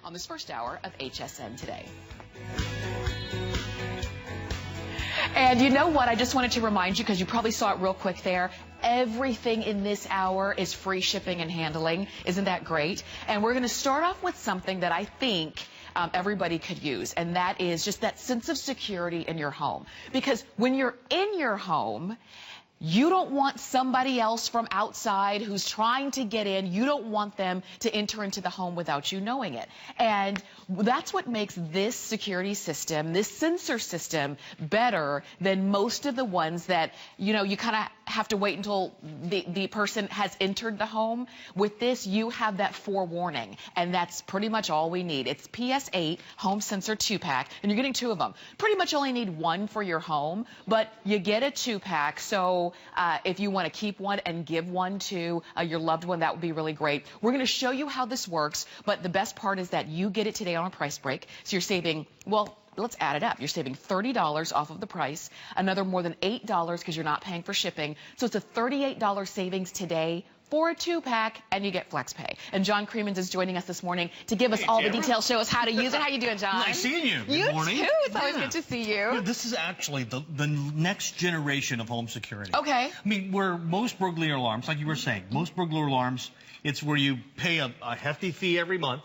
on this first hour of HSN Today. And you know what? I just wanted to remind you, because you probably saw it real quick there, everything in this hour is free shipping and handling. Isn't that great? And we're going to start off with something that I think everybody could use, and that is just that sense of security in your home. Because when you're in your home, you don't want somebody else from outside who's trying to get in. You don't want them to enter into the home without you knowing it. And that's what makes this security system, this sensor system, better than most of the ones that, you know, you kind of have to wait until the person has entered the home. With this, you have that forewarning, and that's pretty much all we need. It's PS8 Home Sensor 2-pack, and you're getting 2 of them. Pretty much only need 1 for your home, but you get a 2-pack, so if you want to keep one and give one to your loved one, that would be really great. We're going to show you how this works, but the best part is that you get it today on a price break, so you're saving, well, let's add it up. You're saving $30 off of the price, another more than $8 because you're not paying for shipping. So it's a $38 savings today for a 2-pack, and you get FlexPay. And John Creemans is joining us this morning to give us all the details, show us how to use it. How you doing, John? Nice seeing you. Good morning. Too. It's always good to see you. Yeah, this is actually the next generation of home security. Okay. I mean, where most burglary alarms, like you were saying, most burglar alarms, it's where you pay a hefty fee every month.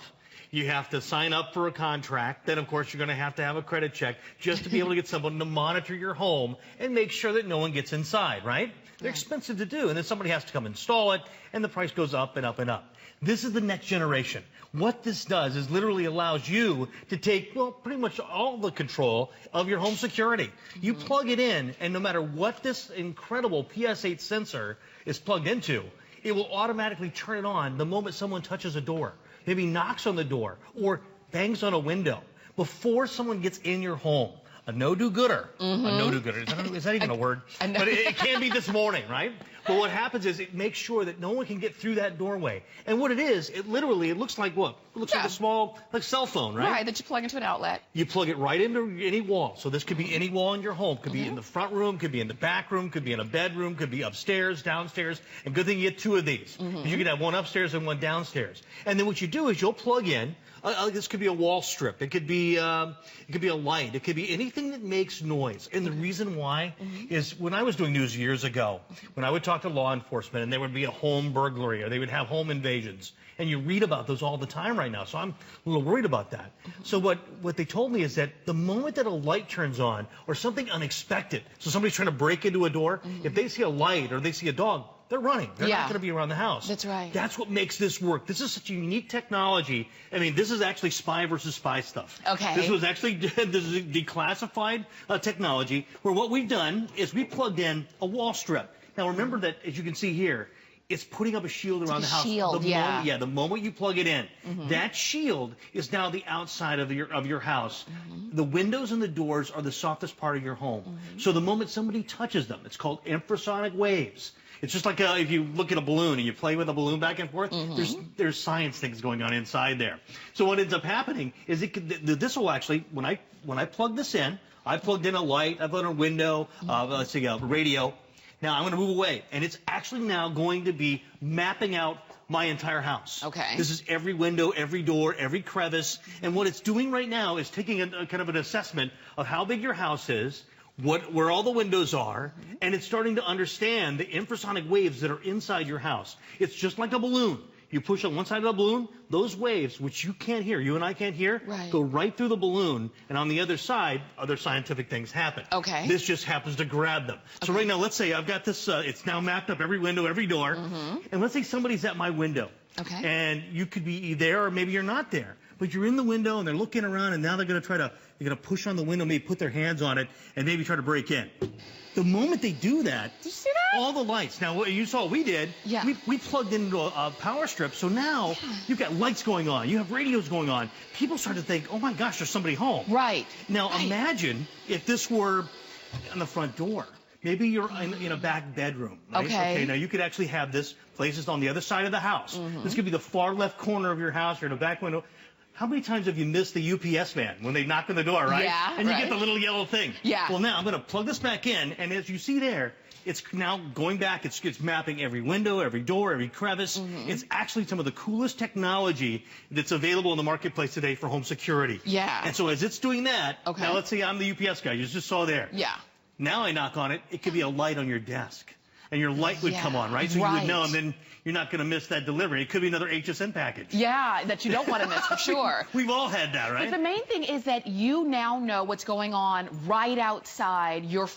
You have to sign up for a contract. Then, of course, you're going to have a credit check just to be able to get someone to monitor your home and make sure that no one gets inside, right? They're expensive to do, and then somebody has to come install it, and the price goes up and up and up. This is the next generation. What this does is literally allows you to take, well, pretty much all the control of your home security. You plug it in, and no matter what this incredible PS8 sensor is plugged into, it will automatically turn it on the moment someone touches a door, maybe knocks on the door, or bangs on a window. Before someone gets in your home, a no-do-gooder. A no-do-gooder. Is that even a word? But it can be this morning, right? But what happens is it makes sure that no one can get through that doorway. And what it is, it looks like what? It looks like a small cell phone, right? Right, that you plug into an outlet. You plug it right into any wall. So this could be any wall in your home. Could be in the front room, could be in the back room, could be in a bedroom, could be upstairs, downstairs. And good thing you get 2 of these. You can have one upstairs and one downstairs. And then what you do is you'll plug in. This could be a wall strip. It could be a light. It could be anything that makes noise. And the reason why is when I was doing news years ago, when I would talk to law enforcement and there would be a home burglary or they would have home invasions, and you read about those all the time right now. So I'm a little worried about that. So what they told me is that the moment that a light turns on or something unexpected, so somebody's trying to break into a door, if they see a light or they see a dog, they're running. They're not going to be around the house. That's right. That's what makes this work. This is such a unique technology. I mean, this is actually spy versus spy stuff. Okay. This was actually this is declassified technology where what we've done is we plugged in a wall strip. Now, remember that, as you can see here, it's putting up a shield around the house. Shield, the moment you plug it in, that shield is now the outside of your house. The windows and the doors are the softest part of your home. So the moment somebody touches them, it's called infrasonic waves. It's just like if you look at a balloon and you play with a balloon back and forth, there's science things going on inside there. So what ends up happening is this will actually, when I plug this in, I plugged in a light, I plugged in a window, let's see, a radio. Now I'm going to move away, and it's actually now going to be mapping out my entire house. Okay. This is every window, every door, every crevice, and what it's doing right now is taking a kind of an assessment of how big your house is, where all the windows are, and it's starting to understand the infrasonic waves that are inside your house. It's just like a balloon. You push on one side of the balloon, those waves, which you can't hear, you and I can't hear, go right through the balloon, and on the other side, other scientific things happen. Okay. This just happens to grab them. So right now, let's say I've got this, it's now mapped up every window, every door, and let's say somebody's at my window. Okay. And you could be there or maybe you're not there. But you're in the window and they're looking around and now they're going to push on the window, maybe put their hands on it and maybe try to break in. The moment they do that, did you see that? All the lights. Now, what you saw we did, we plugged into a power strip. So now you've got lights going on. You have radios going on. People start to think, oh my gosh, there's somebody home. Right. Now, imagine if this were on the front door. Maybe you're in a back bedroom, right? Okay, now you could actually have this places on the other side of the house. This could be the far left corner of your house or in a back window. How many times have you missed the UPS man when they knock on the door, right? Yeah, and you right. get the little yellow thing. Yeah. Well, now I'm going to plug this back in, and as you see there, it's now going back. It's mapping every window, every door, every crevice. It's actually some of the coolest technology that's available in the marketplace today for home security. Yeah. And so as it's doing that, Okay. now let's say I'm the UPS guy. You just saw there. Yeah. Now I knock on it. It could be a light on your desk. And your light would come on, right? So you would know, and then you're not going to miss that delivery. It could be another HSN package. Yeah, that you don't want to miss for sure. We've all had that, right? But the main thing is that you now know what's going on right outside your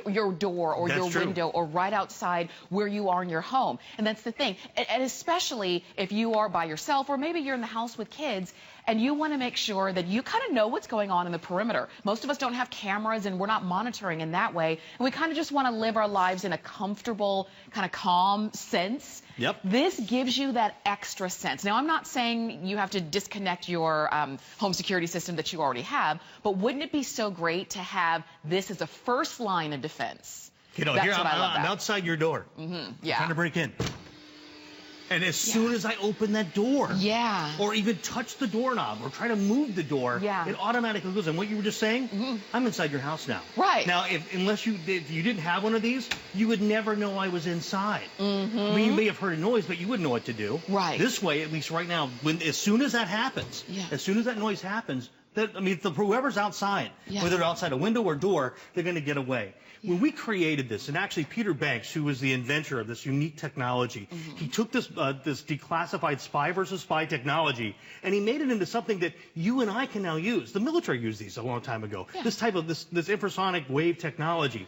your door or That's your true. window, or right outside where you are in your home. And that's the thing. And especially if you are by yourself, or maybe you're in the house with kids, and you want to make sure that you kind of know what's going on in the perimeter. Most of us don't have cameras, and we're not monitoring in that way. And we kind of just want to live our lives in a comfortable, kind of calm sense. Yep. This gives you that extra sense. Now, I'm not saying you have to disconnect your home security system that you already have, but wouldn't it be so great to have this as a first line of defense? You know, That's here what I love I'm about. outside your door. Yeah. Trying to break in. And as soon as I open that door, Yeah. or even touch the doorknob, or try to move the door, Yeah. it automatically goes. And what you were just saying, I'm inside your house now. Right. Now, unless you didn't have one of these, you would never know I was inside. I mean, you may have heard a noise, but you wouldn't know what to do. Right. This way, at least right now, as soon as that happens, Yeah. as soon as that noise happens, whoever's outside, Yeah. whether they're outside a window or door, they're going to get away. When we created this, and actually Peter Banks, who was the inventor of this unique technology, he took this declassified spy versus spy technology, and he made it into something that you and I can now use. The military used these a long time ago. Yeah. This type of this infrasonic wave technology.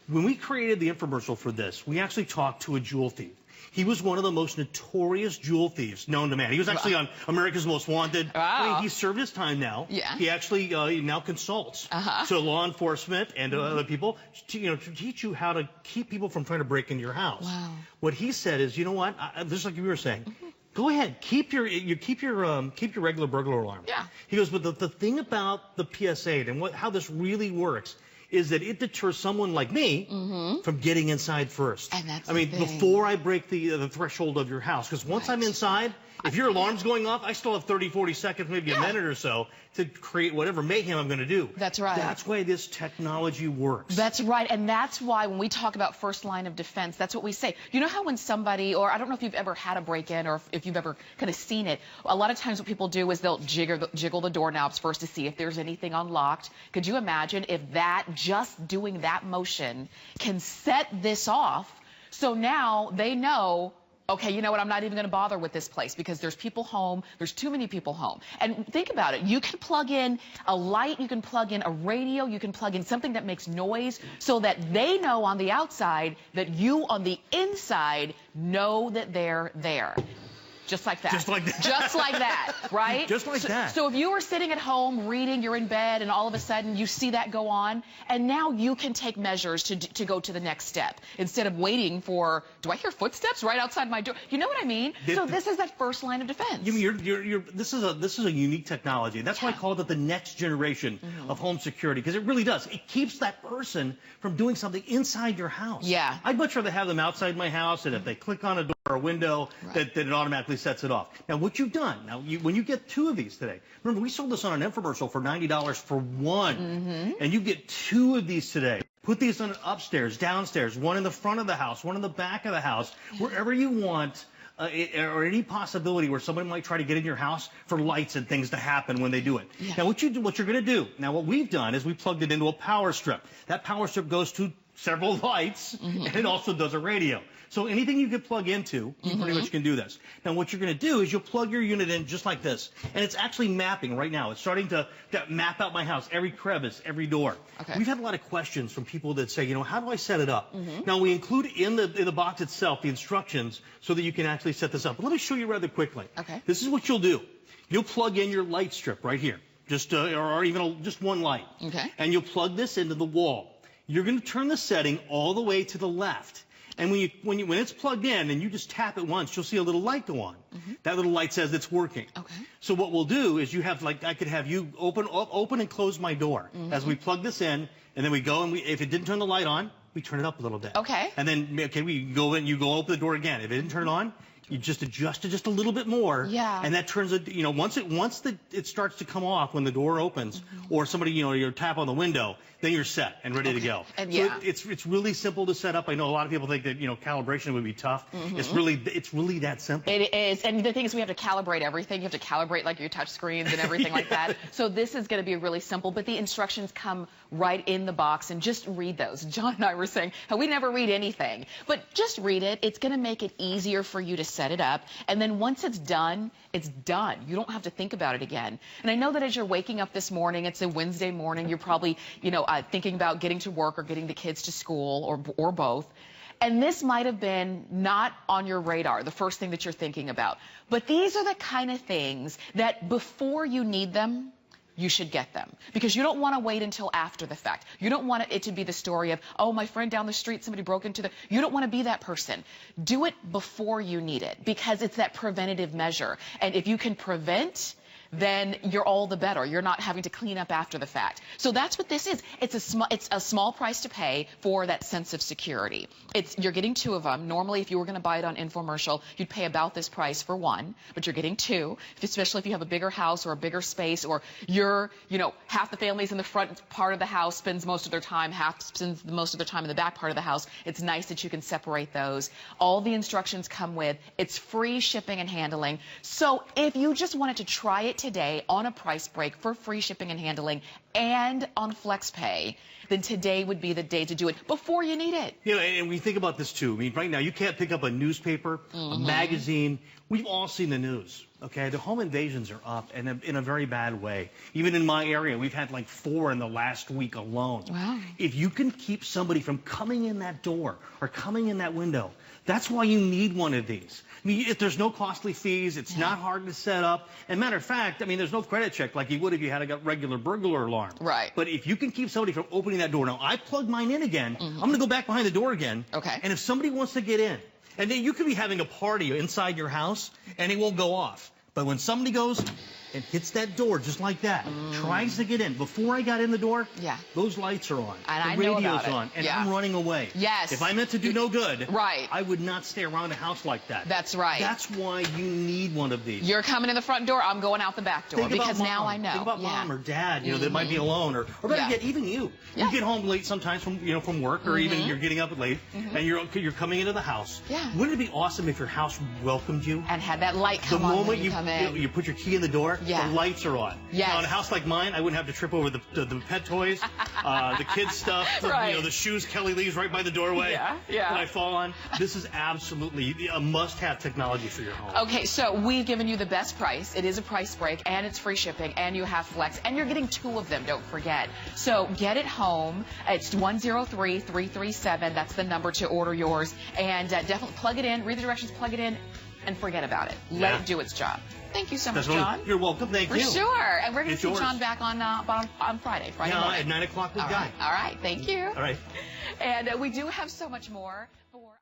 When we created the infomercial for this, we actually talked to a jewel thief. He was one of the most notorious jewel thieves known to man. He was actually on America's Most Wanted. Wow. I mean, he served his time now. Yeah. He actually now consults to law enforcement and to other people, to teach you how to keep people from trying to break into your house. Wow. What he said is, you know what? Just like you were saying, go ahead, keep your regular burglar alarm. Yeah. He goes, but the thing about the PS8 and how this really works is that it deters someone like me from getting inside first. And that's I mean, the thing. before I break the threshold of your house. Because once I'm inside, if your alarm's going off, I still have 30, 40 seconds, maybe a minute or so, to create whatever mayhem I'm going to do. That's right. That's why this technology works. That's right, and that's why when we talk about first line of defense, that's what we say. You know how when somebody, or I don't know if you've ever had a break-in or if you've ever kind of seen it, a lot of times what people do is they'll jiggle the doorknobs first to see if there's anything unlocked. Could you imagine if just doing that motion can set this off, so now they know, okay, you know what, I'm not even going to bother with this place because there's people home, there's too many people home. And think about it, you can plug in a light, you can plug in a radio, you can plug in something that makes noise so that they know on the outside that you on the inside know that they're there. Just like that. Just like that. Just like that, right? Just like that. So if you were sitting at home reading, you're in bed, and all of a sudden you see that go on, and now you can take measures to go to the next step instead of waiting for, do I hear footsteps right outside my door? You know what I mean? So this is that first line of defense. This is a unique technology. That's why I called it the next generation of home security, because it really does. It keeps that person from doing something inside your house. Yeah. I'd much rather have them outside my house, and if they click on a door or a window, that it automatically sets it off. Now, what you've done, when you get 2 of these today, remember we sold this on an infomercial for $90 for one, and you get 2 of these today. Put these on upstairs, downstairs, one in the front of the house, one in the back of the house, wherever you want. Or any possibility where somebody might try to get in your house for lights and things to happen when they do it. Yeah. Now, what you're going to do, now what we've done is we plugged it into a power strip. That power strip goes to several lights, and it also does a radio. So anything you can plug into, you pretty much can do this. Now, what you're going to do is you'll plug your unit in just like this, and it's actually mapping right now. It's starting to map out my house, every crevice, every door. Okay. We've had a lot of questions from people that say, how do I set it up? Now, we include in the box itself the instructions so that you can actually set this up. But let me show you rather quickly. Okay. This is what you'll do. You'll plug in your light strip right here, or even just one light. Okay. And you'll plug this into the wall. You're going to turn the setting all the way to the left. And when it's plugged in and you just tap it once, you'll see a little light go on. That little light says it's working. Okay. So what we'll do is I could have you open and close my door as we plug this in, and then we go and if it didn't turn the light on, we turn it up a little bit. Okay. And then you go open the door again. If it didn't turn on, You just adjust it just a little bit more. Yeah. And that turns it, once it starts to come off when the door opens, or somebody, you tap on the window, then you're set and ready to go. And so yeah. it's really simple to set up. I know a lot of people think that, calibration would be tough. It's really that simple. It is. And the thing is, we have to calibrate everything. You have to calibrate like your touch screens and everything like that. So this is going to be really simple, but the instructions come right in the box, and just read those. John and I were saying how we never read anything, but just read it. It's going to make it easier for you to set it up. And then once it's done, it's done. You don't have to think about it again. And I know that as you're waking up this morning, it's a Wednesday morning, you're probably, thinking about getting to work or getting the kids to school or both. And this might have been not on your radar, the first thing that you're thinking about. But these are the kind of things that before you need them, you should get them, because you don't want to wait until after the fact. You don't want it to be the story of, oh, my friend down the street, somebody broke into the... You don't want to be that person. Do it before you need it, because it's that preventative measure. And if you can prevent, then you're all the better. You're not having to clean up after the fact. So that's what this is. It's a small price to pay for that sense of security. You're getting 2 of them. Normally, if you were going to buy it on infomercial, you'd pay about this price for 1, but you're getting 2, especially if you have a bigger house or a bigger space, or you're, half the family's in the front part of the house, spends most of their time, half spends most of their time in the back part of the house. It's nice that you can separate those. All the instructions come with. It's free shipping and handling. So if you just wanted to try it today on a price break for free shipping and handling and on FlexPay, then today would be the day to do it before you need it. And we think about this too. I mean, right now you can't pick up a newspaper, a magazine. We've all seen the news. Okay, the home invasions are up, and in a very bad way. Even in my area, we've had like 4 in the last week alone. Wow. If you can keep somebody from coming in that door or coming in that window, that's why you need one of these. I mean, if there's no costly fees, it's not hard to set up. And matter of fact, I mean, there's no credit check like you would if you had a regular burglar alarm. Right. But if you can keep somebody from opening that door, now I plugged mine in again. I'm going to go back behind the door again. Okay. And if somebody wants to get in, and then you could be having a party inside your house, and it won't go off. But when somebody goes and hits that door just like that, tries to get in, before I got in the door, those lights are on. And the I know radio's about it. on, and I'm running away. Yes. If I meant to do no good, right, I would not stay around a house like that. That's right. That's why you need one of these. You're coming in the front door, I'm going out the back door, because now I know. Think about mom or dad, that might be alone, or better yet, even you. You get home late sometimes from work, or even you're getting up late, and you're coming into the house. Wouldn't it be awesome if your house welcomed you? And had that light come on when you come in. You put your key in the door, the lights are on. Yes. Now, in a house like mine, I wouldn't have to trip over the pet toys, the kids' stuff, the shoes Kelly leaves right by the doorway that I fall on. This is absolutely a must-have technology for your home. Okay, so we've given you the best price. It is a price break, and it's free shipping, and you have Flex, and you're getting 2 of them, don't forget. So get it home. It's 103-337. That's the number to order yours. And definitely plug it in, read the directions, plug it in, and forget about it. Let it do its job. Thank you so much, John. You're welcome. Thank you. For sure. And we're going to see John back on Friday morning. At 9 o'clock with Guy. All right. Thank you. All right. And we do have so much more for...